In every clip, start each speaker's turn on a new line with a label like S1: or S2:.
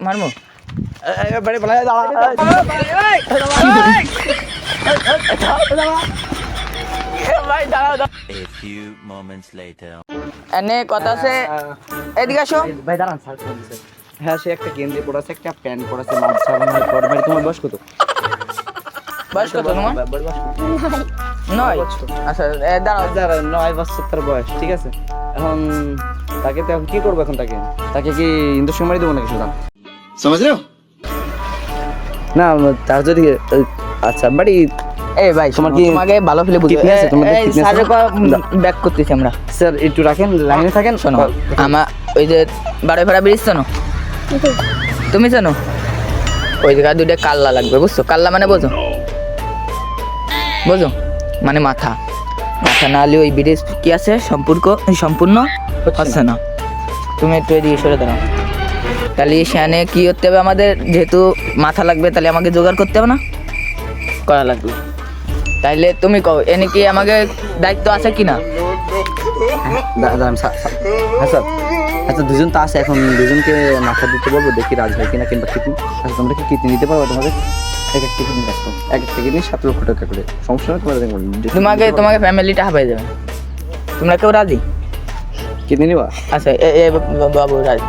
S1: মারমু
S2: বাড়ি পালায় দাঁড়া ভাই দাঁড়া
S3: A few moments later.
S1: এনে কথা আছে এদিকে আসো
S2: ভাই দাঁড়ান স্যার ফোন দিছে হ্যাঁ সে একটা গেঞ্জি পরেছে একটা প্যান্ট পরেছে মাছ সাবানের পর ভাই তোমার বয়স কত
S1: বয়স কত তোমার নয় আচ্ছা দাঁড়াও
S2: দাঁড়া 9 বছর তার বয়স ঠিক আছে এখন তাকে তো এখন কি করবো এখন তাকে কি ইন্দুর সময় দেবো নাকি শুধু
S4: समझ रहे हो
S2: না তার যদি আচ্ছা বাড়ি
S1: এই ভাই
S2: তোমার কি
S1: তোমাকে ভালো ফেলে বুঝি
S2: কিডনি আছে? তোমার কি কিডনি আছে?
S1: ব্যাক করতেছি আমরা
S2: স্যার একটু রাখেন লাইনে থাকেন
S1: শোনো আমার ওই যে বারো ফেরা ব্রিজ জানো তুমি জানো ওই জায়গায় দুইটা কাল্লা লাগবে বুঝছো কাল্লা মানে বোঝো বোঝো মানে মাথা মাথা না হলে ওই ব্রিজ কি আছে সম্পূর্ণ হচ্ছে না তুমি একটু এদিকে সরে দাঁড়াও তাহলে সেখানে কি করতে হবে আমাদের যেহেতু মাথা লাগবে তাহলে আমাকে জোগাড় করতে হবে না করা লাগবে তাইলে তুমি কও এনে কি আমাকে দায়িত্ব আছে কি না
S2: দাঁড়ান হ্যাঁ স্যার আচ্ছা দুজন তো আছে এখন দুজনকে মাথা দিতে বলবো দেখি রাজ হয় কিনা কিংবা কিডনি আচ্ছা তোমরা কি কিডনি দিতে পারবো তোমাদের এক একটা কিডনি রাখো এক একটা কিডনি 7 লক্ষ টাকা করে সমস্যা নেই
S1: তোমাকে ফ্যামিলিটা হাবাই যাবে তোমরা কেউ রাজি
S2: কিডনি নিবা
S1: আচ্ছা বাবু রাজি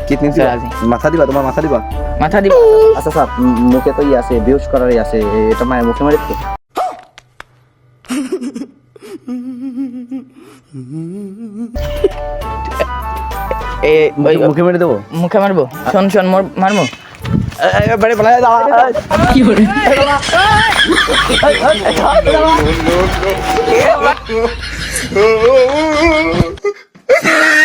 S2: কিডনি
S1: রাজি।
S2: মাথা দিবা তোমার মাথা দিবা
S1: মাথা দিব
S2: আচ্ছা স্যার মুখে তো ইয়ে আছে বেউস করারই আছে এটা মায়ের মুখে মারি তো মুখে মেরে দেবো
S1: মুখে মারবো শোন মারবো
S2: বাড়ি পালায় দাঁড়া
S1: কি বলে
S4: no